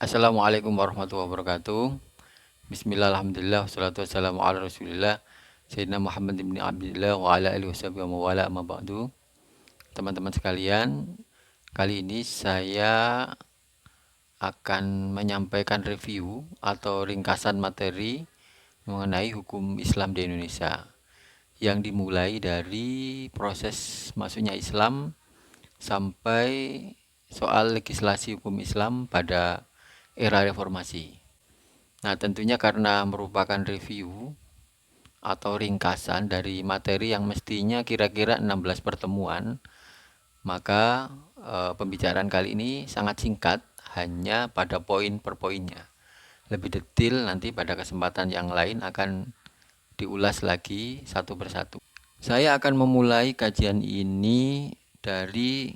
Assalamualaikum warahmatullahi wabarakatuh. Bismillah, alhamdulillah, wassalatu wassalamu ala rasulillah Sayyidina Muhammad ibn Abdillah wa ala alihi washabihi wa wala amma ba'du. Teman-teman sekalian, kali ini saya akan menyampaikan review atau ringkasan materi mengenai hukum Islam di Indonesia yang dimulai dari proses masuknya Islam sampai soal legislasi hukum Islam pada era reformasi. Nah, tentunya karena merupakan review atau ringkasan dari materi yang mestinya kira-kira 16 pertemuan, maka pembicaraan kali ini sangat singkat, hanya pada poin per poinnya. Lebih detail nanti pada kesempatan yang lain akan diulas lagi satu persatu. Saya akan memulai kajian ini dari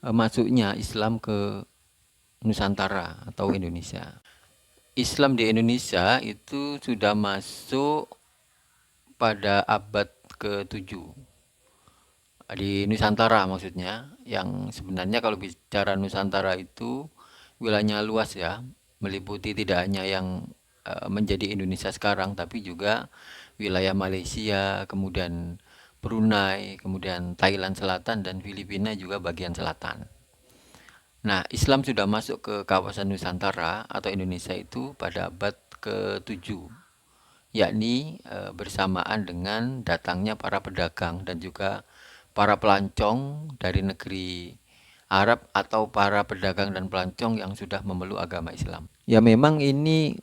masuknya Islam ke Nusantara atau Indonesia. Islam di Indonesia itu sudah masuk pada abad ke-7 di Nusantara, maksudnya, yang sebenarnya kalau bicara Nusantara itu wilayahnya luas ya, meliputi tidak hanya yang menjadi Indonesia sekarang, tapi juga wilayah Malaysia, kemudian Brunei, kemudian Thailand Selatan, dan Filipina juga bagian selatan. Nah, Islam sudah masuk ke kawasan Nusantara atau Indonesia itu pada abad ke-7, yakni bersamaan dengan datangnya para pedagang dan juga para pelancong dari negeri Arab atau para pedagang dan pelancong yang sudah memeluk agama Islam. Ya memang ini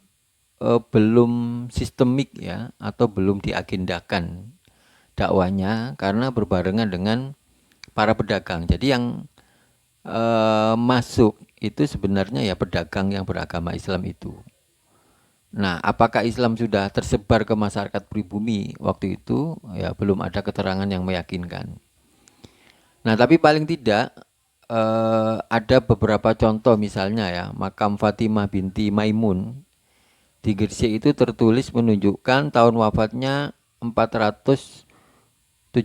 belum sistemik ya, atau belum diagendakan dakwahnya karena berbarengan dengan para pedagang. Jadi yang masuk itu sebenarnya ya pedagang yang beragama Islam itu. Nah, apakah Islam sudah tersebar ke masyarakat pribumi waktu itu? Ya, belum ada keterangan yang meyakinkan. Nah, tapi paling tidak ada beberapa contoh, misalnya ya, makam Fatimah binti Maimun di Gresik itu tertulis menunjukkan tahun wafatnya 475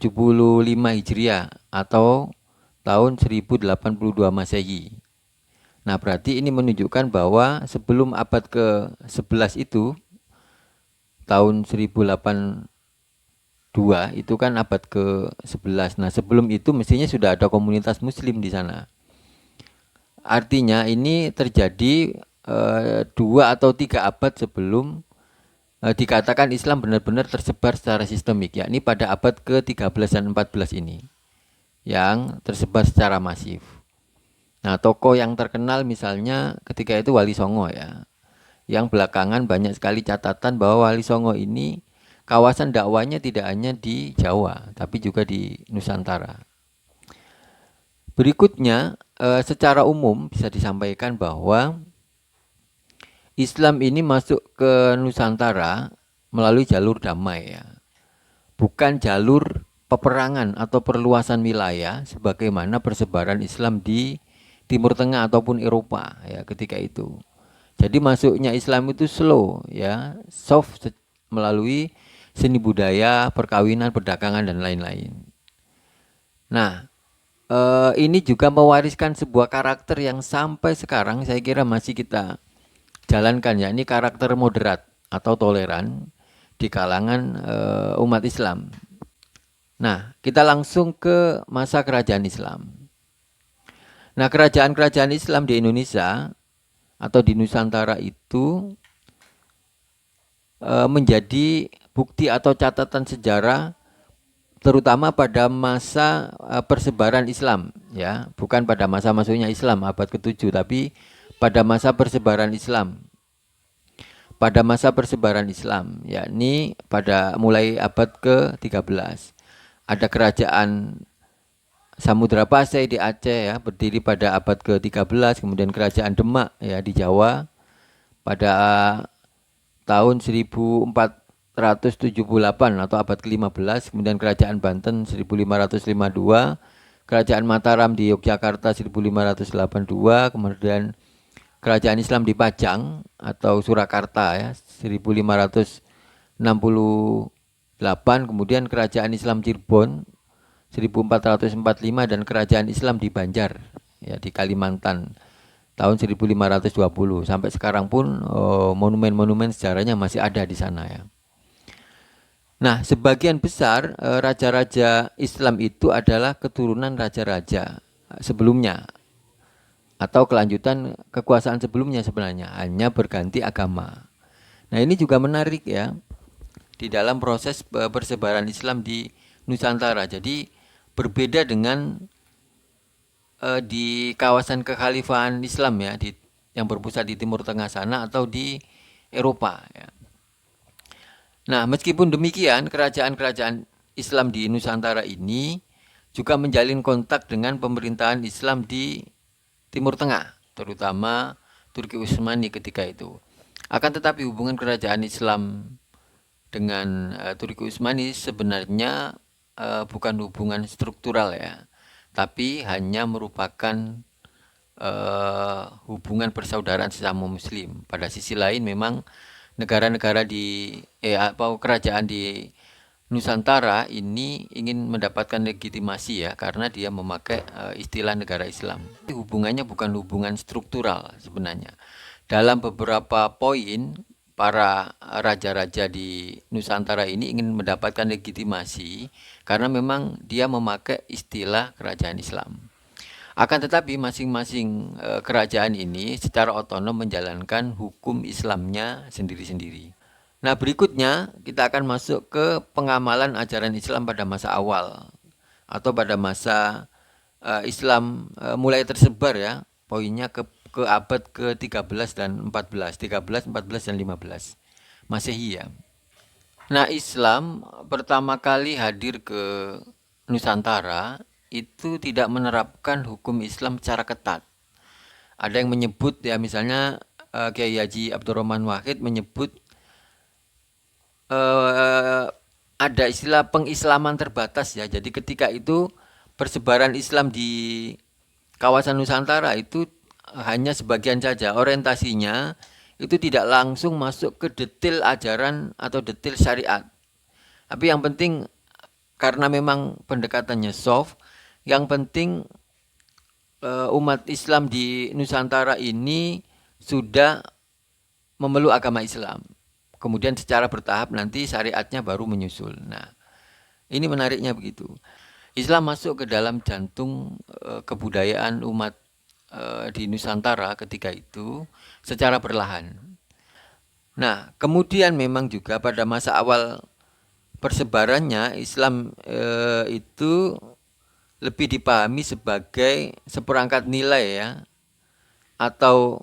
Hijriah atau tahun 1082 Masehi. Nah, berarti ini menunjukkan bahwa sebelum abad ke-11 itu, tahun 1082 itu kan abad ke-11. Nah, sebelum itu mestinya sudah ada komunitas muslim di sana. Artinya ini terjadi 2 atau 3 abad sebelum dikatakan Islam benar-benar tersebar secara sistemik, yakni pada abad ke-13 dan 14 ini, yang tersebar secara masif. Nah, tokoh yang terkenal misalnya ketika itu Wali Songo ya, yang belakangan banyak sekali catatan bahwa Wali Songo ini kawasan dakwanya tidak hanya di Jawa, tapi juga di Nusantara. Berikutnya, secara umum bisa disampaikan bahwa Islam ini masuk ke Nusantara melalui jalur damai ya, bukan jalur peperangan atau perluasan wilayah sebagaimana persebaran Islam di Timur Tengah ataupun Eropa ya ketika itu. Jadi masuknya Islam itu slow ya, soft melalui seni budaya, perkawinan, perdagangan dan lain-lain. Nah, ini juga mewariskan sebuah karakter yang sampai sekarang saya kira masih kita jalankan, ya, ini karakter moderat atau toleran di kalangan umat Islam. Nah, kita langsung ke masa kerajaan Islam. Nah, kerajaan-kerajaan Islam di Indonesia atau di Nusantara itu menjadi bukti atau catatan sejarah terutama pada masa persebaran Islam ya, bukan pada masa masuknya Islam abad ke-7, tapi pada masa persebaran Islam. Pada masa persebaran Islam, yakni pada mulai abad ke-13. Ada kerajaan Samudra Pasai di Aceh ya, berdiri pada abad ke-13, kemudian kerajaan Demak ya di Jawa pada tahun 1478 atau abad ke-15, kemudian kerajaan Banten 1552, kerajaan Mataram di Yogyakarta 1582, kemudian kerajaan Islam di Pajang atau Surakarta ya 1568, kemudian kerajaan Islam Cirebon 1445 dan kerajaan Islam di Banjar ya di Kalimantan tahun 1520. Sampai sekarang pun monumen-monumen sejarahnya masih ada di sana ya. Nah, sebagian besar raja-raja Islam itu adalah keturunan raja-raja sebelumnya atau kelanjutan kekuasaan sebelumnya sebenarnya, hanya berganti agama. Nah, ini juga menarik ya di dalam proses persebaran Islam di Nusantara. Jadi berbeda dengan di kawasan kekhalifahan Islam ya, yang berpusat di Timur Tengah sana atau di Eropa ya. Nah, meskipun demikian, kerajaan-kerajaan Islam di Nusantara ini juga menjalin kontak dengan pemerintahan Islam di Timur Tengah, terutama Turki Utsmani ketika itu. Akan tetapi hubungan kerajaan Islam dengan Turki Utsmani sebenarnya bukan hubungan struktural ya, tapi hanya merupakan hubungan persaudaraan sesama Muslim. Pada sisi lain memang negara-negara di kerajaan di Nusantara ini ingin mendapatkan legitimasi ya, karena dia memakai istilah negara Islam. Hubungannya bukan hubungan struktural sebenarnya. Dalam beberapa poin, para raja-raja di Nusantara ini ingin mendapatkan legitimasi karena memang dia memakai istilah kerajaan Islam. Akan tetapi masing-masing kerajaan ini secara otonom menjalankan hukum Islamnya sendiri-sendiri. Nah, berikutnya kita akan masuk ke pengamalan ajaran Islam pada masa awal atau pada masa Islam mulai tersebar ya. Poinnya ke abad ke-13 dan 14, 13, 14 dan 15 Masehi ya. Nah, Islam pertama kali hadir ke Nusantara itu tidak menerapkan hukum Islam secara ketat. Ada yang menyebut ya, misalnya Kiai Haji Abdurrahman Wahid menyebut ada istilah pengislaman terbatas ya. Jadi ketika itu persebaran Islam di kawasan Nusantara itu hanya sebagian saja. Orientasinya itu tidak langsung masuk ke detail ajaran atau detail syariat. Tapi yang penting karena memang pendekatannya soft, yang penting umat Islam di Nusantara ini sudah memeluk agama Islam. Kemudian secara bertahap nanti syariatnya baru menyusul. Nah, ini menariknya begitu. Islam masuk ke dalam jantung kebudayaan umat di Nusantara ketika itu secara perlahan. Nah, kemudian memang juga pada masa awal persebarannya Islam itu lebih dipahami sebagai seperangkat nilai ya, atau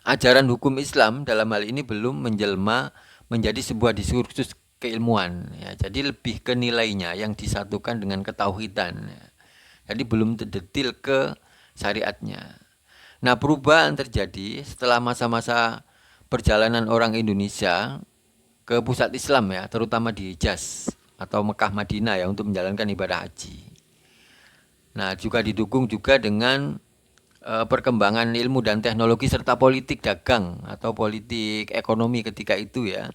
ajaran hukum Islam dalam hal ini belum menjelma menjadi sebuah diskursus keilmuan ya. Jadi lebih ke nilainya yang disatukan dengan ketauhidan ya. Jadi belum terdetil ke syariatnya. Nah, perubahan terjadi setelah masa-masa perjalanan orang Indonesia ke pusat Islam ya, terutama di Hijaz atau Mekah Madinah ya, untuk menjalankan ibadah haji. Nah, juga didukung juga dengan perkembangan ilmu dan teknologi serta politik dagang atau politik ekonomi ketika itu ya.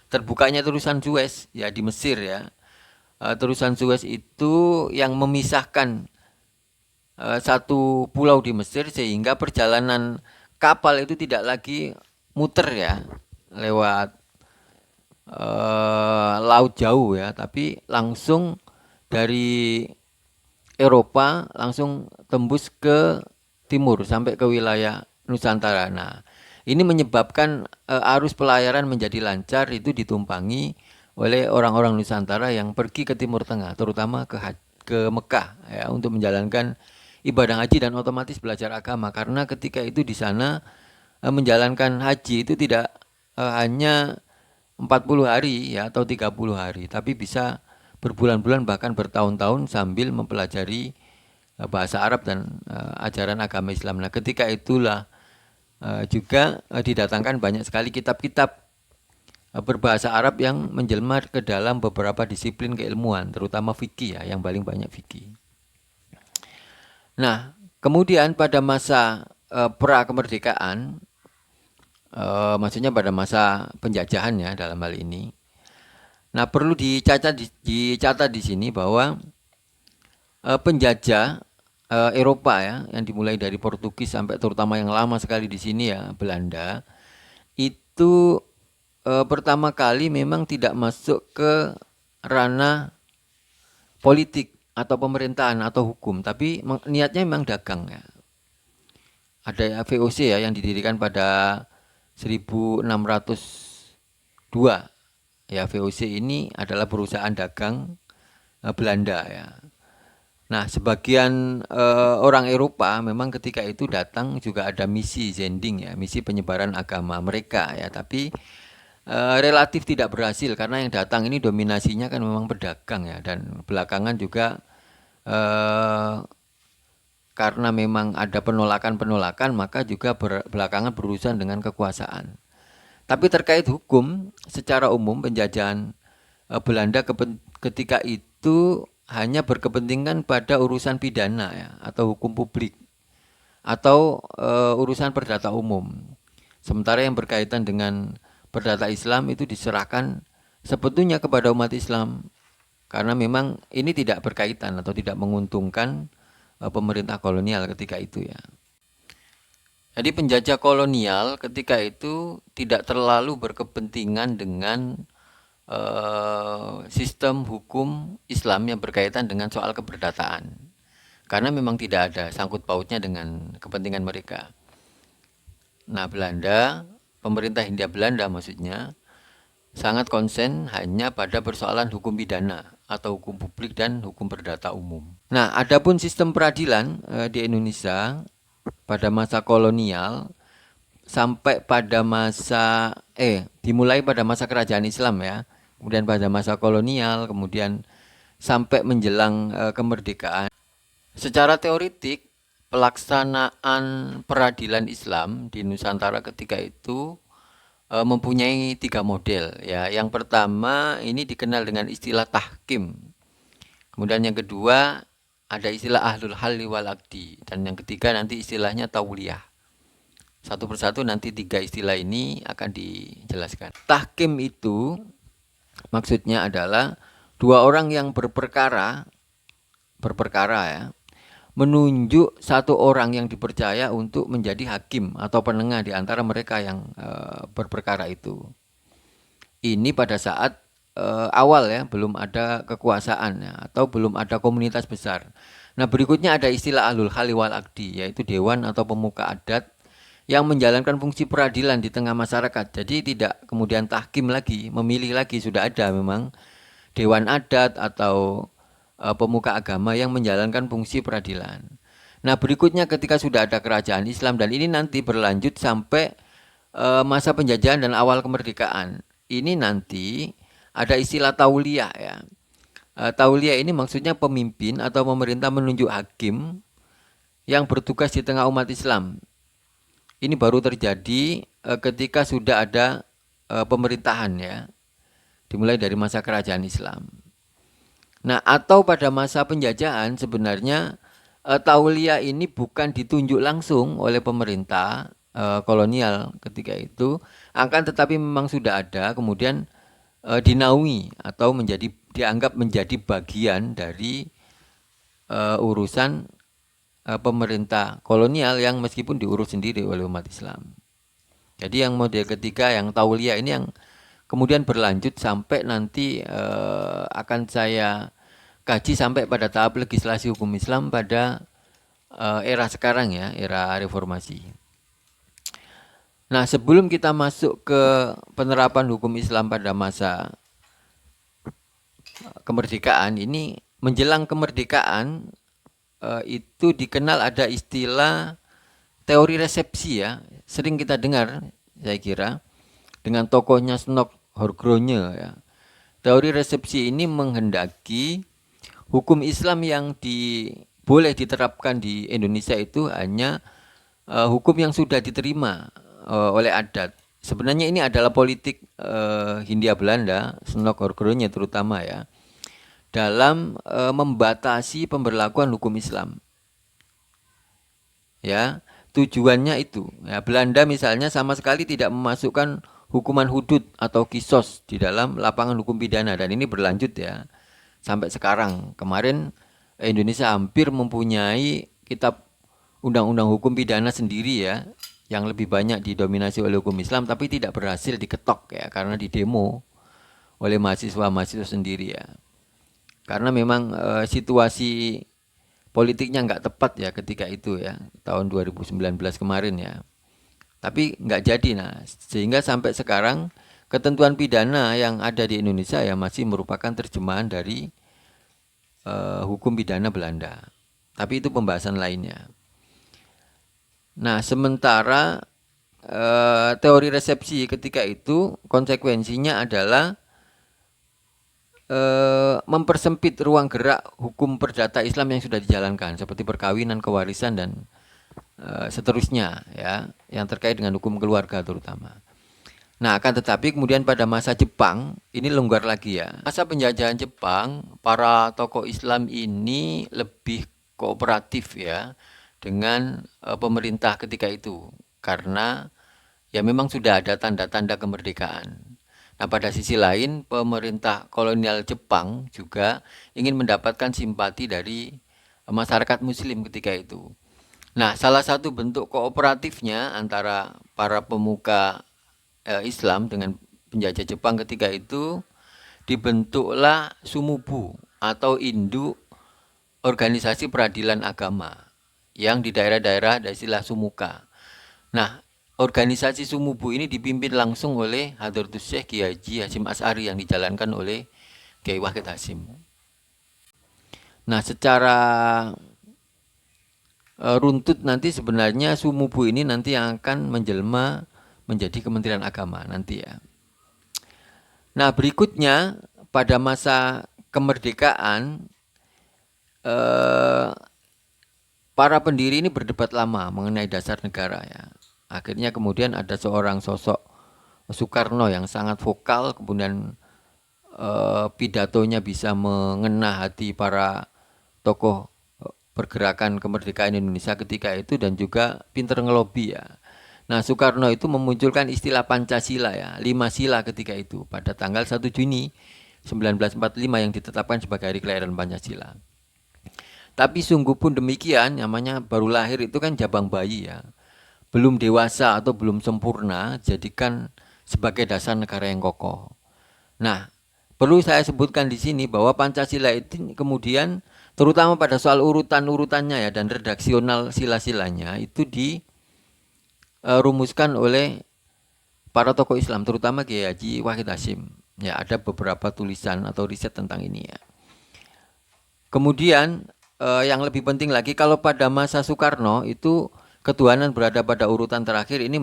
Terbukanya terusan Suez ya di Mesir ya. Terusan Suez itu yang memisahkan satu pulau di Mesir sehingga perjalanan kapal itu tidak lagi muter ya lewat laut jauh ya, tapi langsung dari Eropa langsung tembus ke timur sampai ke wilayah Nusantara. Nah, ini menyebabkan arus pelayaran menjadi lancar, itu ditumpangi oleh orang-orang Nusantara yang pergi ke Timur Tengah, terutama ke Mekah ya, untuk menjalankan ibadah haji dan otomatis belajar agama, karena ketika itu di sana menjalankan haji itu tidak hanya 40 hari ya atau 30 hari, tapi bisa berbulan-bulan bahkan bertahun-tahun sambil mempelajari bahasa Arab dan ajaran agama Islam. Nah, ketika itulah juga didatangkan banyak sekali kitab-kitab berbahasa Arab yang menjelma ke dalam beberapa disiplin keilmuan, terutama fikih ya, yang paling banyak fikih. Nah, kemudian pada masa pra kemerdekaan, maksudnya pada masa penjajahan ya dalam hal ini. Nah, perlu dicatat di sini bahwa penjajah Eropa ya, yang dimulai dari Portugis sampai terutama yang lama sekali di sini ya, Belanda, itu pertama kali memang tidak masuk ke ranah politik atau pemerintahan atau hukum, tapi niatnya memang dagang ya. Ada VOC ya yang didirikan pada 1602. Ya, VOC ini adalah perusahaan dagang Belanda ya. Nah, sebagian orang Eropa memang ketika itu datang juga ada misi zending ya, misi penyebaran agama mereka ya, tapi relatif tidak berhasil karena yang datang ini dominasinya kan memang pedagang ya, dan belakangan juga karena memang ada penolakan-penolakan maka juga belakangan berurusan dengan kekuasaan. Tapi terkait hukum secara umum penjajahan Belanda ketika itu hanya berkepentingan pada urusan pidana ya, atau hukum publik atau urusan perdata umum. Sementara yang berkaitan dengan perdata Islam itu diserahkan sebetulnya kepada umat Islam karena memang ini tidak berkaitan atau tidak menguntungkan pemerintah kolonial ketika itu ya. Jadi penjajah kolonial ketika itu tidak terlalu berkepentingan dengan sistem hukum Islam yang berkaitan dengan soal keperdataan, karena memang tidak ada sangkut pautnya dengan kepentingan mereka. Nah, Belanda, pemerintah Hindia Belanda maksudnya, sangat konsen hanya pada persoalan hukum pidana atau hukum publik dan hukum perdata umum. Nah, adapun sistem peradilan di Indonesia pada masa kolonial sampai pada masa dimulai pada masa kerajaan Islam ya, kemudian pada masa kolonial, kemudian sampai menjelang kemerdekaan. Secara teoritik, pelaksanaan peradilan Islam di Nusantara ketika itu mempunyai 3 model ya. Yang pertama ini dikenal dengan istilah tahkim. Kemudian yang kedua ada istilah ahlul halli wal aqdi, dan yang ketiga nanti istilahnya tauliyah. Satu persatu nanti 3 istilah ini akan dijelaskan. Tahkim itu maksudnya adalah 2 orang yang berperkara ya, menunjuk 1 orang yang dipercaya untuk menjadi hakim atau penengah di antara mereka yang berperkara itu. Ini pada saat awal ya, belum ada kekuasaan ya, atau belum ada komunitas besar. Nah, berikutnya ada istilah ahlul halli wal aqdi, yaitu dewan atau pemuka adat yang menjalankan fungsi peradilan di tengah masyarakat. Jadi tidak kemudian tahkim lagi, memilih lagi, sudah ada memang dewan adat atau pemuka agama yang menjalankan fungsi peradilan. Nah, berikutnya ketika sudah ada kerajaan Islam, dan ini nanti berlanjut sampai masa penjajahan dan awal kemerdekaan. Ini nanti ada istilah tauliyah ya. Tauliyah ini maksudnya pemimpin atau pemerintah menunjuk hakim yang bertugas di tengah umat Islam. Ini baru terjadi ketika sudah ada pemerintahan ya, dimulai dari masa kerajaan Islam. Nah, atau pada masa penjajahan sebenarnya tauliyah ini bukan ditunjuk langsung oleh pemerintah kolonial ketika itu, akan tetapi memang sudah ada, kemudian dinaungi atau dianggap menjadi bagian dari urusan pemerintah kolonial yang meskipun diurus sendiri oleh umat Islam. Jadi yang model ketiga yang tauliyah ini yang kemudian berlanjut sampai nanti akan saya kaji sampai pada tahap legislasi hukum Islam pada era sekarang ya, era reformasi. Nah, sebelum kita masuk ke penerapan hukum Islam pada masa kemerdekaan ini, menjelang kemerdekaan itu dikenal ada istilah teori resepsi ya, sering kita dengar saya kira dengan tokohnya Snok Horgrone ya. Teori resepsi ini menghendaki hukum Islam yang boleh diterapkan di Indonesia itu hanya hukum yang sudah diterima oleh adat. Sebenarnya ini adalah politik Hindia Belanda, Snok Horgrone terutama ya, dalam membatasi pemberlakuan hukum Islam. Ya, tujuannya itu. Ya, Belanda misalnya sama sekali tidak memasukkan hukuman hudud atau kisos di dalam lapangan hukum pidana, dan ini berlanjut ya sampai sekarang. Kemarin Indonesia hampir mempunyai kitab undang-undang hukum pidana sendiri ya, yang lebih banyak didominasi oleh hukum Islam, tapi tidak berhasil diketok ya, karena didemo oleh mahasiswa-mahasiswa sendiri ya. Karena memang situasi politiknya nggak tepat ya ketika itu ya, tahun 2019 kemarin ya. Tapi nggak jadi, nah sehingga sampai sekarang ketentuan pidana yang ada di Indonesia ya masih merupakan terjemahan dari hukum pidana Belanda. Tapi itu pembahasan lainnya. Nah, sementara teori resepsi ketika itu konsekuensinya adalah mempersempit ruang gerak hukum perdata Islam yang sudah dijalankan seperti perkawinan, kewarisan dan seterusnya ya, yang terkait dengan hukum keluarga terutama. Nah, akan tetapi kemudian pada masa Jepang ini longgar lagi ya. Masa penjajahan Jepang, para tokoh Islam ini lebih kooperatif ya dengan pemerintah ketika itu, karena ya memang sudah ada tanda-tanda kemerdekaan. Nah, pada sisi lain pemerintah kolonial Jepang juga ingin mendapatkan simpati dari masyarakat muslim ketika itu. Nah, salah satu bentuk kooperatifnya antara para pemuka Islam dengan penjajah Jepang ketika itu dibentuklah Sumubu atau induk organisasi peradilan agama yang di daerah-daerah ada istilah Sumuka. Nah, organisasi Sumubu ini dipimpin langsung oleh Hadratus Syekh Kiai Haji Hasyim Asy'ari yang dijalankan oleh Kiai Wahid Hasyim. Nah, secara runtut nanti sebenarnya Sumubu ini nanti yang akan menjelma menjadi Kementerian Agama nanti ya. Nah, berikutnya pada masa kemerdekaan para pendiri ini berdebat lama mengenai dasar negara ya. Akhirnya kemudian ada seorang sosok Soekarno yang sangat vokal, kemudian pidatonya bisa mengena hati para tokoh pergerakan kemerdekaan Indonesia ketika itu dan juga pinter ngelobi ya. Nah, Soekarno itu memunculkan istilah Pancasila ya, 5 sila ketika itu pada tanggal 1 Juni 1945 yang ditetapkan sebagai hari kelahiran Pancasila. Tapi sungguh pun demikian, namanya baru lahir itu kan jabang bayi ya. Belum dewasa atau belum sempurna, jadikan sebagai dasar negara yang kokoh. Nah, perlu saya sebutkan di sini bahwa Pancasila itu kemudian terutama pada soal urutan-urutannya ya dan redaksional sila-silanya itu dirumuskan oleh para tokoh Islam terutama Kiai Haji Wahid Hasyim. Ya, ada beberapa tulisan atau riset tentang ini ya. Kemudian yang lebih penting lagi kalau pada masa Soekarno itu ketuhanan berada pada urutan terakhir, ini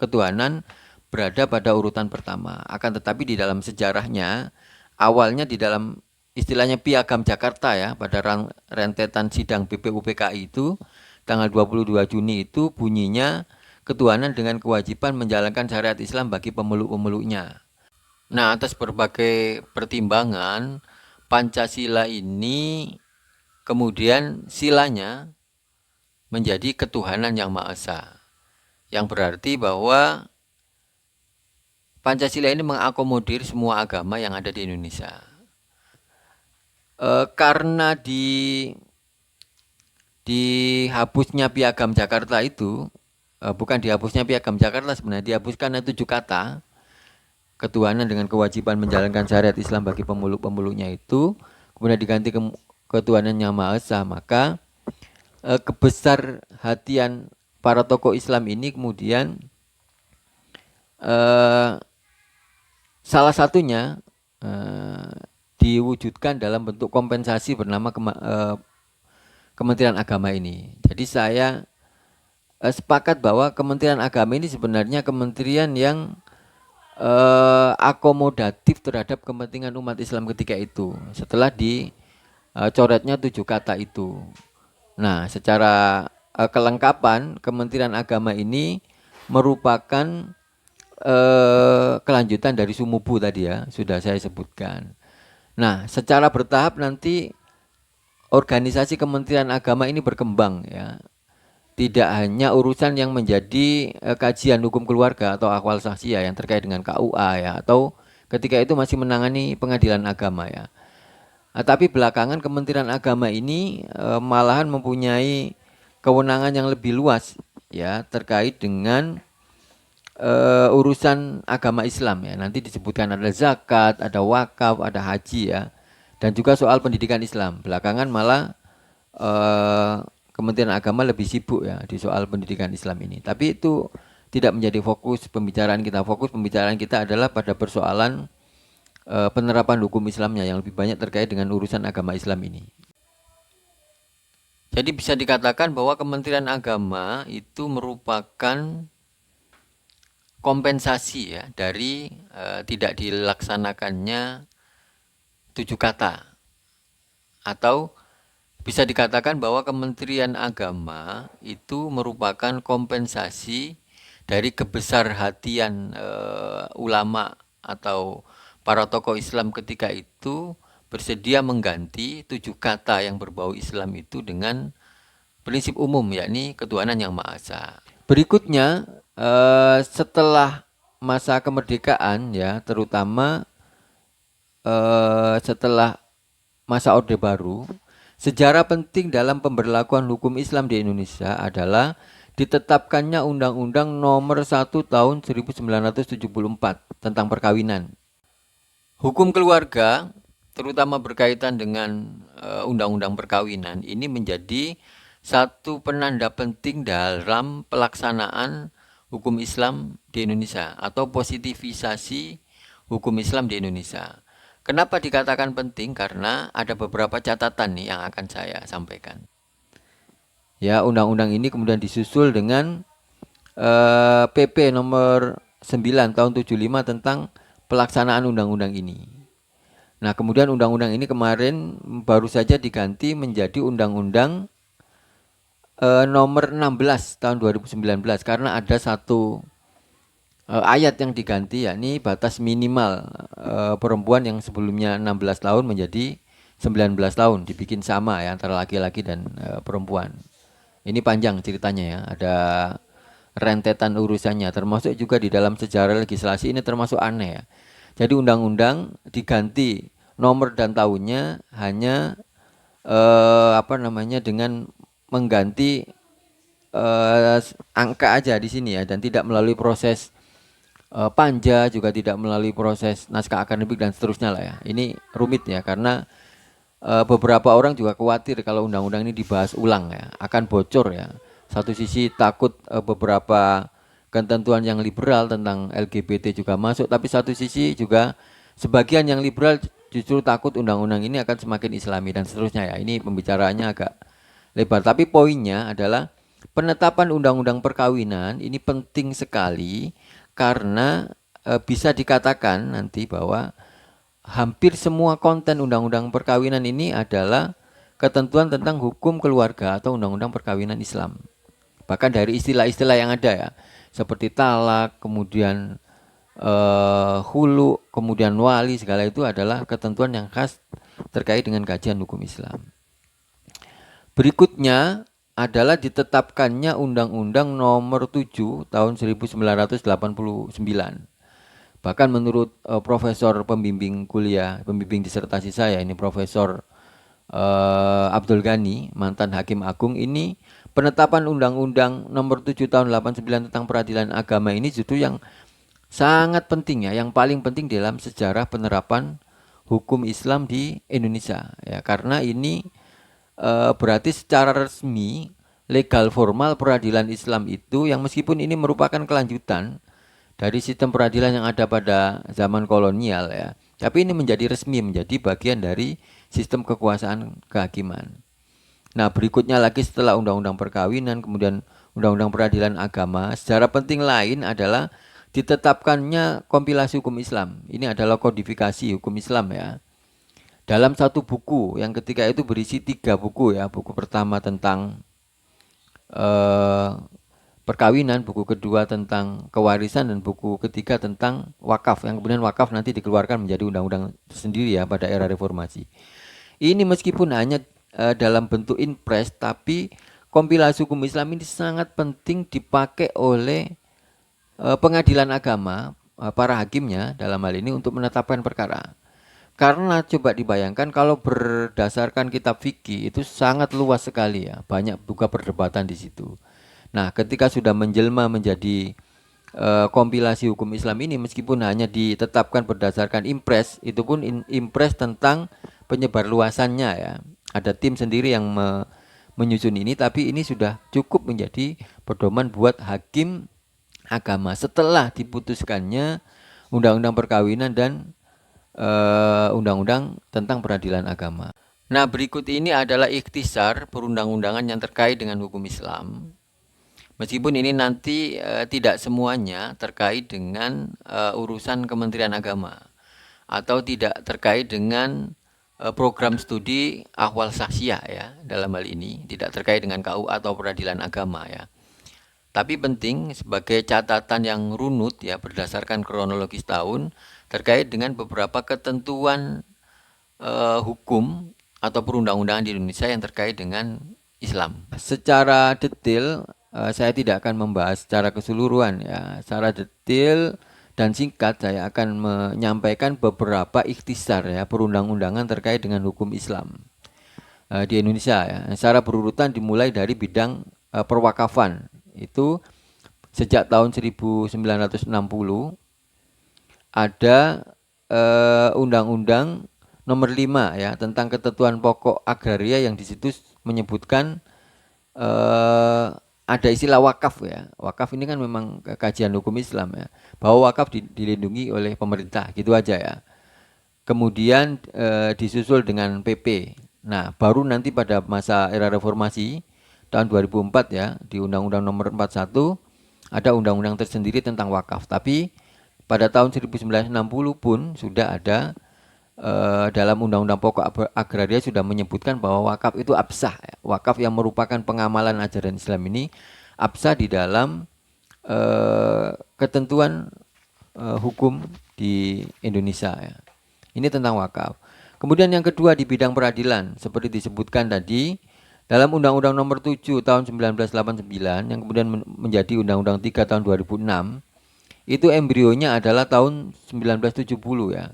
ketuhanan berada pada urutan pertama. Akan tetapi di dalam sejarahnya awalnya di dalam istilahnya Piagam Jakarta ya, pada rentetan sidang BPUPKI itu tanggal 22 Juni itu bunyinya ketuhanan dengan kewajiban menjalankan syariat Islam bagi pemeluk-pemeluknya. Nah, atas berbagai pertimbangan Pancasila ini kemudian silanya menjadi ketuhanan yang Maha Esa, yang berarti bahwa Pancasila ini mengakomodir semua agama yang ada di Indonesia. Karena dihapusnya Piagam Jakarta itu, bukan dihapusnya Piagam Jakarta sebenarnya, dihapuskan 7 kata, ketuhanan dengan kewajiban menjalankan syariat Islam bagi pemeluk-pemeluknya itu, kemudian diganti ketuhanan yang Maha Esa, maka kebesar hatian para tokoh Islam ini kemudian salah satunya diwujudkan dalam bentuk kompensasi bernama Kementerian Agama ini. Jadi saya sepakat bahwa Kementerian Agama ini sebenarnya kementerian yang akomodatif terhadap kepentingan umat Islam ketika itu setelah dicoretnya 7 kata itu. Nah, secara kelengkapan Kementerian Agama ini merupakan kelanjutan dari Sumubu tadi ya, sudah saya sebutkan. Nah, secara bertahap nanti organisasi Kementerian Agama ini berkembang ya. Tidak hanya urusan yang menjadi kajian hukum keluarga atau akwal sahsiah yang terkait dengan KUA ya, atau ketika itu masih menangani pengadilan agama ya. Tapi belakangan Kementerian Agama ini malahan mempunyai kewenangan yang lebih luas ya terkait dengan urusan agama Islam ya. Nanti disebutkan ada zakat, ada wakaf, ada haji ya. Dan juga soal pendidikan Islam. Belakangan malah Kementerian Agama lebih sibuk ya di soal pendidikan Islam ini. Tapi itu tidak menjadi fokus pembicaraan kita. Fokus pembicaraan kita adalah pada persoalan penerapan hukum Islamnya yang lebih banyak terkait dengan urusan agama Islam ini. Jadi bisa dikatakan bahwa Kementerian Agama itu merupakan kompensasi ya dari tidak dilaksanakannya 7 kata, atau bisa dikatakan bahwa Kementerian Agama itu merupakan kompensasi dari kebesarhatian ulama atau para tokoh Islam ketika itu bersedia mengganti 7 kata yang berbau Islam itu dengan prinsip umum, yakni ketuhanan yang Maha Esa. Berikutnya setelah masa kemerdekaan ya, terutama setelah masa Orde Baru, sejarah penting dalam pemberlakuan hukum Islam di Indonesia adalah ditetapkannya Undang-Undang Nomor 1 Tahun 1974 tentang perkawinan. Hukum keluarga, terutama berkaitan dengan undang-undang perkawinan, ini menjadi satu penanda penting dalam pelaksanaan hukum Islam di Indonesia atau positivisasi hukum Islam di Indonesia. Kenapa dikatakan penting? Karena ada beberapa catatan nih yang akan saya sampaikan. Ya, undang-undang ini kemudian disusul dengan PP nomor 9 tahun 75 tentang pelaksanaan undang-undang ini. Nah, kemudian undang-undang ini kemarin baru saja diganti menjadi undang-undang nomor 16 tahun 2019 karena ada satu ayat yang diganti, yakni batas minimal perempuan yang sebelumnya 16 tahun menjadi 19 tahun, dibikin sama ya antara laki-laki dan perempuan. Ini panjang ceritanya ya, ada rentetan urusannya, termasuk juga di dalam sejarah legislasi ini termasuk aneh ya. Jadi undang-undang diganti nomor dan tahunnya hanya dengan mengganti angka aja di sini ya, dan tidak melalui proses panja, juga tidak melalui proses naskah akademik dan seterusnya lah ya. Ini rumit ya, karena beberapa orang juga khawatir kalau undang-undang ini dibahas ulang ya, akan bocor ya. Satu sisi takut beberapa ketentuan yang liberal tentang LGBT juga masuk, tapi satu sisi juga sebagian yang liberal justru takut undang-undang ini akan semakin islami dan seterusnya ya. Ini pembicaraannya agak lebar, tapi poinnya adalah penetapan undang-undang perkawinan ini penting sekali karena bisa dikatakan nanti bahwa hampir semua konten undang-undang perkawinan ini adalah ketentuan tentang hukum keluarga atau undang-undang perkawinan Islam. Bahkan dari istilah-istilah yang ada ya, seperti talak, kemudian hulu, kemudian wali, segala itu adalah ketentuan yang khas terkait dengan kajian hukum Islam. Berikutnya adalah ditetapkannya Undang-Undang Nomor 7 Tahun 1989. Bahkan menurut profesor pembimbing kuliah, pembimbing disertasi saya ini, Profesor Abdul Ghani, mantan Hakim Agung, ini penetapan Undang-Undang Nomor 7 Tahun 89 tentang peradilan agama ini justru yang sangat penting ya, yang paling penting dalam sejarah penerapan hukum Islam di Indonesia ya, karena ini berarti secara resmi legal formal peradilan Islam itu yang meskipun ini merupakan kelanjutan dari sistem peradilan yang ada pada zaman kolonial ya, tapi ini menjadi resmi, menjadi bagian dari sistem kekuasaan kehakiman. Nah, berikutnya lagi setelah undang-undang perkawinan, kemudian undang-undang peradilan agama, secara penting lain adalah ditetapkannya kompilasi hukum Islam. Ini adalah kodifikasi hukum Islam ya, dalam satu buku yang ketika itu berisi 3 buku ya. Buku pertama tentang perkawinan, buku kedua tentang kewarisan, dan buku ketiga tentang wakaf, yang kemudian wakaf nanti dikeluarkan menjadi undang-undang sendiri ya pada era reformasi. Ini meskipun hanya dalam bentuk impres, tapi kompilasi hukum Islam ini sangat penting dipakai oleh pengadilan agama, para hakimnya dalam hal ini, untuk menetapkan perkara. Karena coba dibayangkan kalau berdasarkan kitab fikih itu sangat luas sekali ya, banyak buka perdebatan di situ. Nah, ketika sudah menjelma menjadi kompilasi hukum Islam ini, meskipun hanya ditetapkan berdasarkan impres, itu pun impres tentang penyebarluasannya ya. Ada tim sendiri yang menyusun ini, tapi ini sudah cukup menjadi pedoman buat hakim agama setelah diputuskannya undang-undang perkawinan dan undang-undang tentang peradilan agama. Nah, berikut ini adalah ikhtisar perundang-undangan yang terkait dengan hukum Islam. Meskipun ini nanti tidak semuanya terkait dengan urusan Kementerian Agama atau tidak terkait dengan program studi ahwal sahsiah ya, dalam hal ini tidak terkait dengan KUA atau peradilan agama ya. Tapi penting sebagai catatan yang runut ya berdasarkan kronologis tahun terkait dengan beberapa ketentuan hukum atau perundang-undangan di Indonesia yang terkait dengan Islam. Secara detail saya tidak akan membahas secara keseluruhan ya. Secara detail dan singkat saya akan menyampaikan beberapa ikhtisar ya perundang-undangan terkait dengan hukum Islam di Indonesia ya. Secara berurutan dimulai dari bidang perwakafan. Itu sejak tahun 1960 ada undang-undang nomor 5 ya tentang ketentuan pokok agraria yang di situ menyebutkan ada istilah wakaf ya. Wakaf ini kan memang kajian hukum Islam ya. Bahwa wakaf dilindungi oleh pemerintah gitu aja ya. Kemudian disusul dengan PP. Nah, baru nanti pada masa era reformasi tahun 2004 ya di Undang-Undang Nomor 41 ada undang-undang tersendiri tentang wakaf. Tapi pada tahun 1960 pun sudah ada dalam Undang-Undang Pokok Agraria sudah menyebutkan bahwa wakaf itu absah. Wakaf yang merupakan pengamalan ajaran Islam ini absah di dalam ketentuan hukum di Indonesia. Ya. Ini tentang wakaf. Kemudian yang kedua di bidang peradilan seperti disebutkan tadi dalam Undang-Undang Nomor 7 tahun 1989 yang kemudian menjadi Undang-Undang 3 tahun 2006 itu embrionya adalah tahun 1970 ya.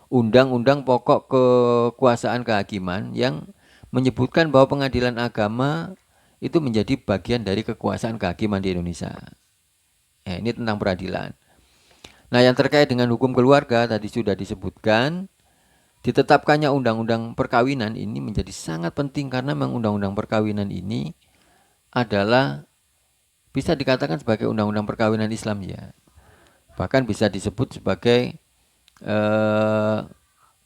Undang-undang pokok kekuasaan kehakiman yang menyebutkan bahwa pengadilan agama itu menjadi bagian dari kekuasaan kehakiman di Indonesia. Ya, ini tentang peradilan. Nah, yang terkait dengan hukum keluarga tadi sudah disebutkan, ditetapkannya undang-undang perkawinan ini menjadi sangat penting karena memang undang-undang perkawinan ini adalah bisa dikatakan sebagai undang-undang perkawinan Islam ya. Bahkan bisa disebut sebagai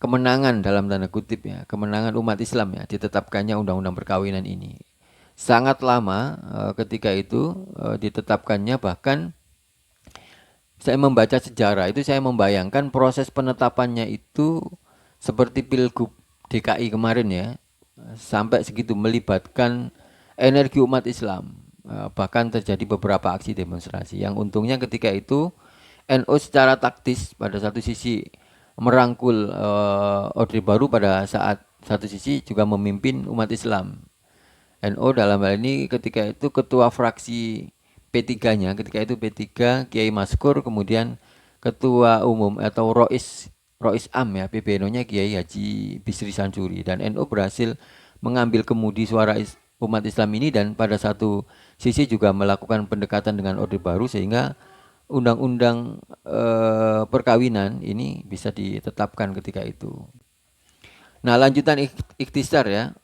kemenangan dalam tanda kutip ya, kemenangan umat Islam ya, ditetapkannya undang-undang perkawinan ini. Sangat lama ketika itu ditetapkannya, bahkan saya membaca sejarah itu saya membayangkan proses penetapannya itu seperti Pilgub DKI kemarin ya, sampai segitu melibatkan energi umat Islam. Bahkan terjadi beberapa aksi demonstrasi yang untungnya ketika itu NU secara taktis pada satu sisi merangkul Orde Baru, pada saat satu sisi juga memimpin umat Islam. NU dalam hal ini ketika itu ketua fraksi P3-nya, ketika itu P3 Kiai Maskur, kemudian ketua umum atau Rois Am ya PBNU-nya Kiai Haji Bisri Sansuri, dan NU berhasil mengambil kemudi suara umat Islam ini dan pada satu sisi juga melakukan pendekatan dengan Orde Baru sehingga undang-undang perkawinan ini bisa ditetapkan ketika itu. Nah, lanjutan ikhtisar ya,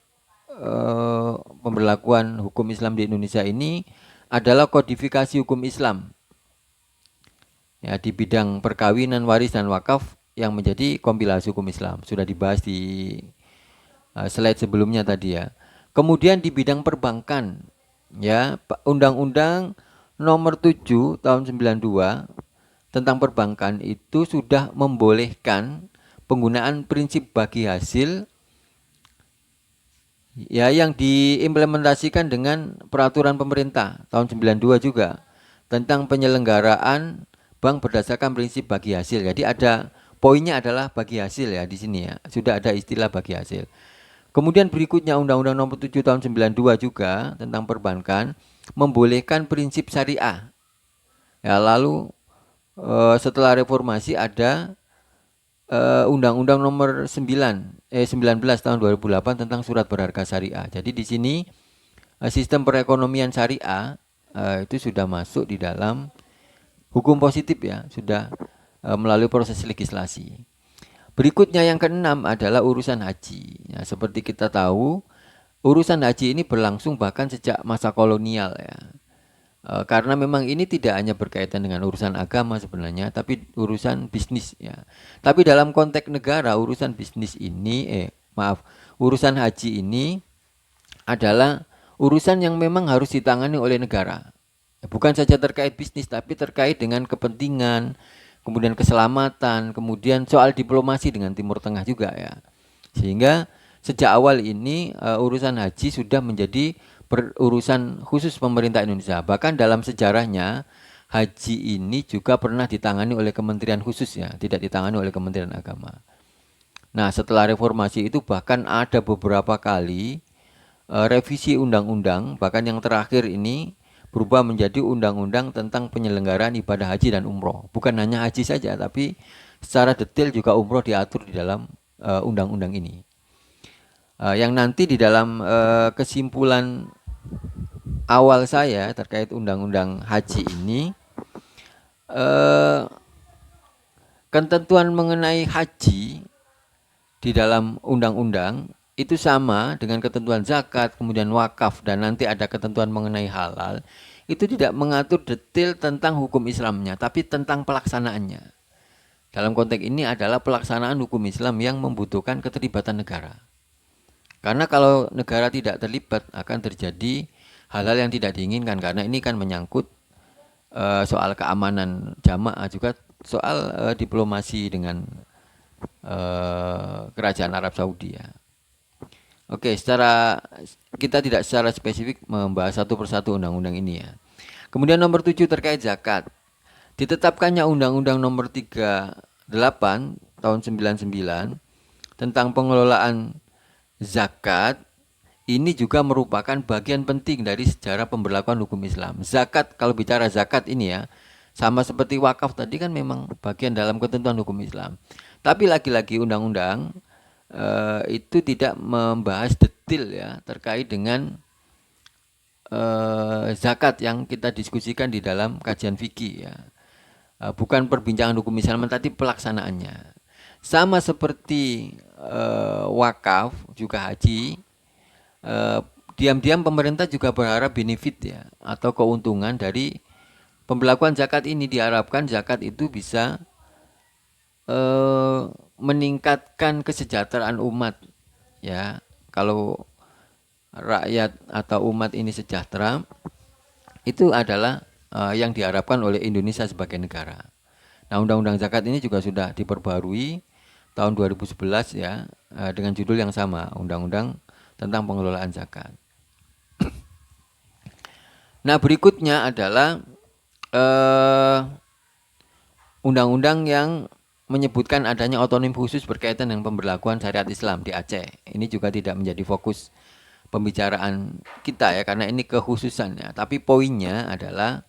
pemberlakuan hukum Islam di Indonesia ini adalah kodifikasi hukum Islam ya di bidang perkawinan, waris dan wakaf yang menjadi kompilasi hukum Islam. Sudah dibahas di slide sebelumnya tadi ya. Kemudian di bidang perbankan ya, Undang-Undang Nomor 7 tahun 92 tentang perbankan itu sudah membolehkan penggunaan prinsip bagi hasil ya yang diimplementasikan dengan peraturan pemerintah tahun 92 juga tentang penyelenggaraan bank berdasarkan prinsip bagi hasil. Jadi ada poinnya adalah bagi hasil ya di sini ya. Sudah ada istilah bagi hasil. Kemudian berikutnya Undang-Undang Nomor 7 tahun 92 juga tentang perbankan membolehkan prinsip syariah. Ya, lalu setelah reformasi ada Undang-Undang nomor 19 tahun 2008 tentang surat berharga syariah. Jadi di sini sistem perekonomian syariah itu sudah masuk di dalam hukum positif ya, sudah melalui proses legislasi. Berikutnya yang keenam adalah urusan haji. Ya, seperti kita tahu, urusan haji ini berlangsung bahkan sejak masa kolonial ya. Karena memang ini tidak hanya berkaitan dengan urusan agama sebenarnya, tapi urusan bisnis ya. Tapi dalam konteks negara, urusan bisnis ini, urusan haji ini adalah urusan yang memang harus ditangani oleh negara. Bukan saja terkait bisnis, tapi terkait dengan kepentingan, kemudian keselamatan, kemudian soal diplomasi dengan Timur Tengah juga ya. Sehingga sejak awal ini urusan haji sudah menjadi urusan khusus pemerintah Indonesia. Bahkan dalam sejarahnya haji ini juga pernah ditangani oleh kementerian khusus ya, tidak ditangani oleh Kementerian Agama. Nah, setelah reformasi itu bahkan ada beberapa kali revisi undang-undang, bahkan yang terakhir ini berubah menjadi undang-undang tentang penyelenggaraan ibadah haji dan umroh. Bukan hanya haji saja, tapi secara detail juga umroh diatur di dalam undang-undang ini. Yang nanti di dalam kesimpulan awal saya terkait undang-undang haji ini, ketentuan mengenai haji di dalam undang-undang itu sama dengan ketentuan zakat, kemudian wakaf, dan nanti ada ketentuan mengenai halal. Itu tidak mengatur detail tentang hukum Islamnya, tapi tentang pelaksanaannya. Dalam konteks ini adalah pelaksanaan hukum Islam yang membutuhkan keterlibatan negara. Karena kalau negara tidak terlibat akan terjadi hal-hal yang tidak diinginkan, karena ini kan menyangkut soal keamanan jamaah, juga soal diplomasi dengan kerajaan Arab Saudi ya. Oke, kita tidak secara spesifik membahas satu persatu undang-undang ini ya. Kemudian nomor 7 terkait zakat. Ditetapkannya Undang-Undang nomor 38 tahun 99 tentang pengelolaan zakat ini juga merupakan bagian penting dari sejarah pemberlakuan hukum Islam. Zakat, kalau bicara zakat ini ya, sama seperti wakaf tadi kan memang bagian dalam ketentuan hukum Islam. Tapi lagi-lagi undang-undang itu tidak membahas detail ya terkait dengan zakat yang kita diskusikan di dalam kajian fikih ya. Bukan perbincangan hukum Islam, tapi pelaksanaannya. Sama seperti wakaf juga haji, diam-diam pemerintah juga berharap benefit ya atau keuntungan dari pembelakuan zakat ini. Diharapkan zakat itu bisa meningkatkan kesejahteraan umat ya. Kalau rakyat atau umat ini sejahtera, itu adalah yang diharapkan oleh Indonesia sebagai negara. Nah, undang-undang zakat ini juga sudah diperbarui tahun 2011 ya, dengan judul yang sama, Undang-Undang tentang Pengelolaan Zakat. Nah, berikutnya adalah undang-undang yang menyebutkan adanya otonomi khusus berkaitan dengan pemberlakuan syariat Islam di Aceh. Ini juga tidak menjadi fokus pembicaraan kita ya, karena ini kekhususannya. Tapi poinnya adalah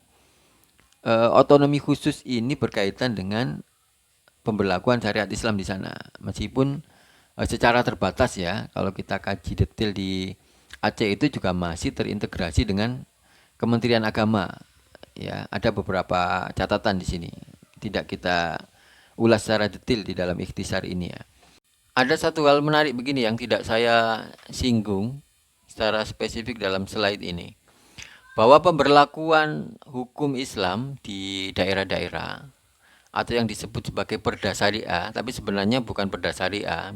otonomi khusus ini berkaitan dengan pemberlakuan syariat Islam di sana. Meskipun secara terbatas ya, kalau kita kaji detail di Aceh itu juga masih terintegrasi dengan Kementerian Agama. Ya, ada beberapa catatan di sini. Tidak kita ulas secara detail di dalam ikhtisar ini ya. Ada satu hal menarik begini yang tidak saya singgung secara spesifik dalam slide ini, bahwa pemberlakuan hukum Islam di daerah-daerah atau yang disebut sebagai perda syariah, tapi sebenarnya bukan perda syariah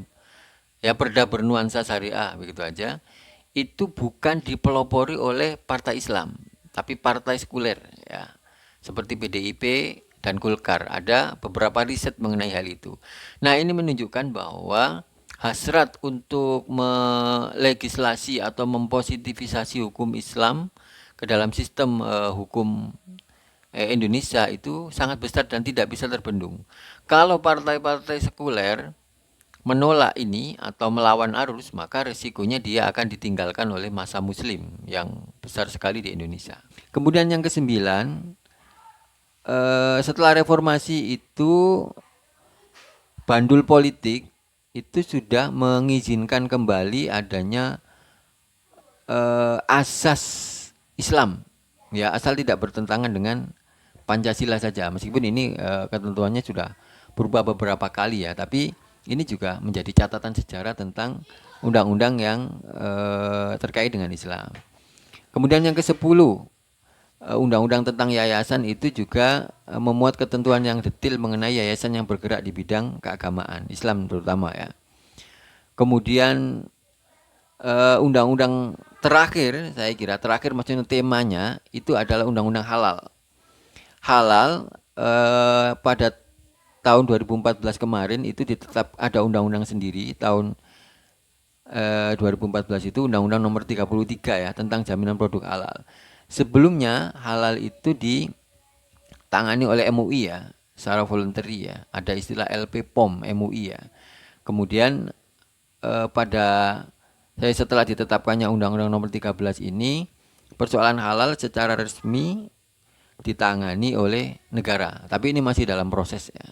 ya, perda bernuansa syariah begitu aja, itu bukan dipelopori oleh partai Islam tapi partai sekuler ya, seperti PDIP dan Golkar. Ada beberapa riset mengenai hal itu. Nah, ini menunjukkan bahwa hasrat untuk melegislasi atau mempositivisasi hukum Islam ke dalam sistem hukum Indonesia itu sangat besar dan tidak bisa terbendung. Kalau partai-partai sekuler menolak ini atau melawan arus, maka resikonya dia akan ditinggalkan oleh massa muslim yang besar sekali di Indonesia. Kemudian yang kesembilan, setelah reformasi itu bandul politik itu sudah mengizinkan kembali adanya asas Islam, ya, asal tidak bertentangan dengan Pancasila saja. Meskipun ini ketentuannya sudah berubah beberapa kali ya, tapi ini juga menjadi catatan sejarah tentang undang-undang yang terkait dengan Islam. Kemudian yang ke-10, undang-undang tentang yayasan itu juga memuat ketentuan yang detail mengenai yayasan yang bergerak di bidang keagamaan, Islam terutama ya. Kemudian undang-undang terakhir, saya kira terakhir maksudnya temanya itu adalah undang-undang halal. Halal pada tahun 2014 kemarin itu ditetap ada undang-undang sendiri tahun 2014 itu undang-undang nomor 33 ya tentang jaminan produk halal. Sebelumnya halal itu ditangani oleh MUI ya, secara voluntary ya. Ada istilah LP POM MUI ya. Kemudian pada setelah ditetapkannya Undang-Undang Nomor 13 ini, persoalan halal secara resmi ditangani oleh negara. Tapi ini masih dalam proses ya.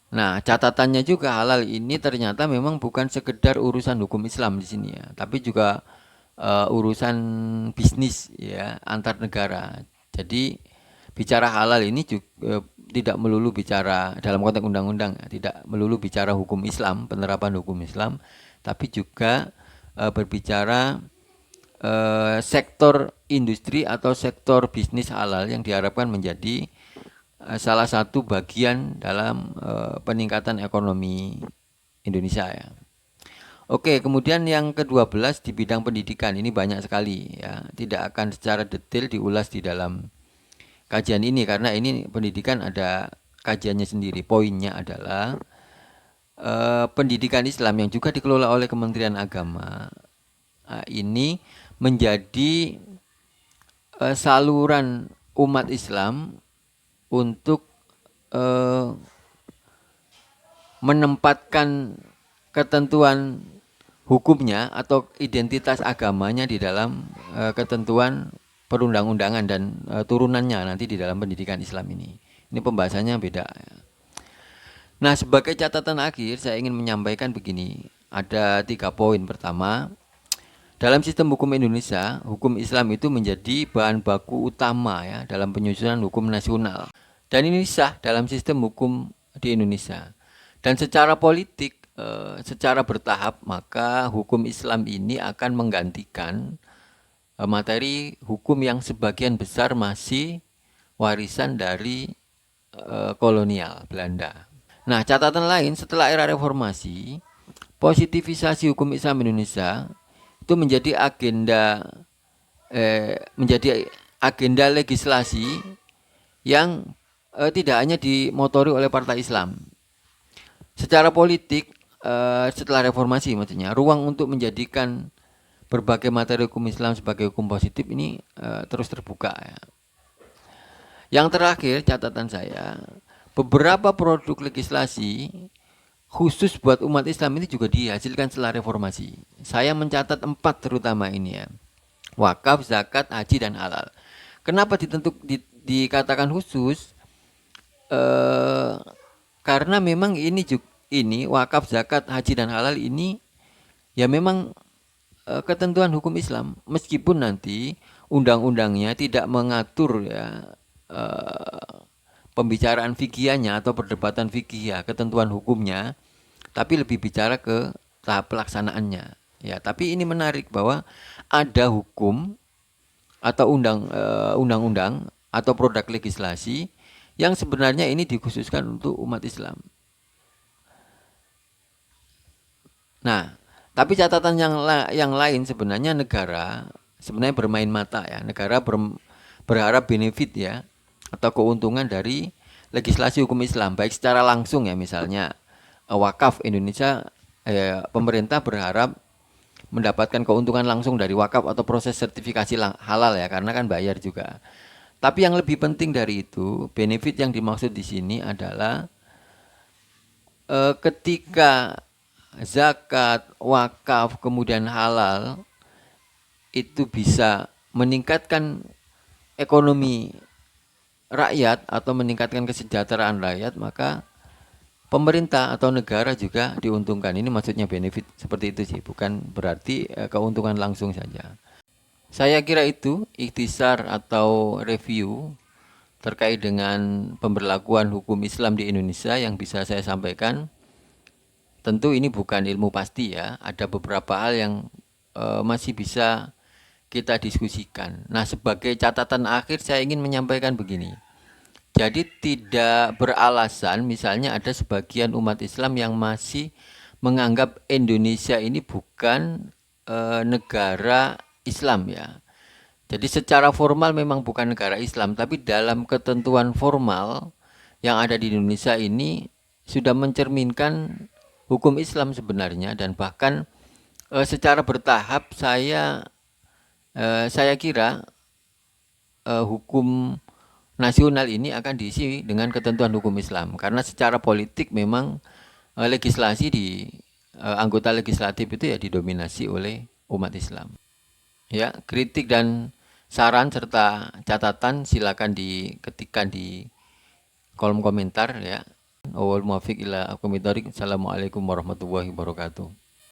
Nah, catatannya juga halal ini ternyata memang bukan sekedar urusan hukum Islam di sini ya, tapi juga urusan bisnis ya antar negara. Jadi bicara halal ini juga tidak melulu bicara dalam konteks undang-undang, tidak melulu bicara hukum Islam, penerapan hukum Islam, tapi juga berbicara sektor industri atau sektor bisnis halal yang diharapkan menjadi salah satu bagian dalam peningkatan ekonomi Indonesia ya. Oke, kemudian yang ke-12 di bidang pendidikan ini banyak sekali ya. Tidak akan secara detail diulas di dalam kajian ini karena ini pendidikan ada kajiannya sendiri. Poinnya adalah pendidikan Islam yang juga dikelola oleh Kementerian Agama ini menjadi saluran umat Islam untuk menempatkan ketentuan hukumnya atau identitas agamanya di dalam ketentuan perundang-undangan dan turunannya nanti di dalam pendidikan Islam ini. Ini pembahasannya beda. Nah, sebagai catatan akhir saya ingin menyampaikan begini. Ada 3 poin. Pertama, dalam sistem hukum Indonesia, hukum Islam itu menjadi bahan baku utama ya dalam penyusunan hukum nasional. Dan ini sah dalam sistem hukum di Indonesia. Dan secara politik, secara bertahap, maka hukum Islam ini akan menggantikan materi hukum yang sebagian besar masih warisan dari kolonial Belanda. Nah, catatan lain setelah era reformasi, positivisasi hukum Islam Indonesia itu menjadi agenda legislasi yang tidak hanya dimotori oleh partai Islam. Secara politik setelah reformasi maksudnya ruang untuk menjadikan berbagai materi hukum Islam sebagai hukum positif ini terus terbuka ya. Yang terakhir catatan saya, beberapa produk legislasi khusus buat umat Islam ini juga dihasilkan setelah reformasi. Saya mencatat 4 terutama ini ya. Wakaf, zakat, haji, dan halal. Kenapa dikatakan khusus? Karena memang ini wakaf, zakat, haji, dan halal ini ya memang ketentuan hukum Islam. Meskipun nanti undang-undangnya tidak mengatur ya pembicaraan fikihnya atau perdebatan fikih ya, ketentuan hukumnya, tapi lebih bicara ke tahap pelaksanaannya. Ya, tapi ini menarik bahwa ada hukum atau undang-undang atau produk legislasi yang sebenarnya ini dikhususkan untuk umat Islam. Nah, tapi catatan yang lain sebenarnya negara sebenarnya bermain mata ya. Negara berharap benefit ya atau keuntungan dari legislasi hukum Islam baik secara langsung ya, misalnya wakaf Indonesia, pemerintah berharap mendapatkan keuntungan langsung dari wakaf atau proses sertifikasi halal ya, karena kan bayar juga. Tapi yang lebih penting dari itu, benefit yang dimaksud di sini adalah ketika zakat, wakaf, kemudian halal itu bisa meningkatkan ekonomi rakyat atau meningkatkan kesejahteraan rakyat, maka pemerintah atau negara juga diuntungkan. Ini maksudnya benefit seperti itu sih, bukan berarti keuntungan langsung saja. Saya kira itu ikhtisar atau review terkait dengan pemberlakuan hukum Islam di Indonesia yang bisa saya sampaikan. Tentu ini bukan ilmu pasti ya, ada beberapa hal yang masih bisa kita diskusikan. Nah, sebagai catatan akhir saya ingin menyampaikan begini. Jadi tidak beralasan misalnya ada sebagian umat Islam yang masih menganggap Indonesia ini bukan negara Islam ya. Jadi secara formal memang bukan negara Islam, tapi dalam ketentuan formal yang ada di Indonesia ini sudah mencerminkan hukum Islam sebenarnya, dan bahkan secara bertahap saya kira hukum nasional ini akan diisi dengan ketentuan hukum Islam, karena secara politik memang legislasi di anggota legislatif itu ya didominasi oleh umat Islam. Ya, kritik dan saran serta catatan silakan diketikkan di kolom komentar ya. Awal muafiq ila aqwamit thoriq. Assalamualaikum warahmatullahi wabarakatuh.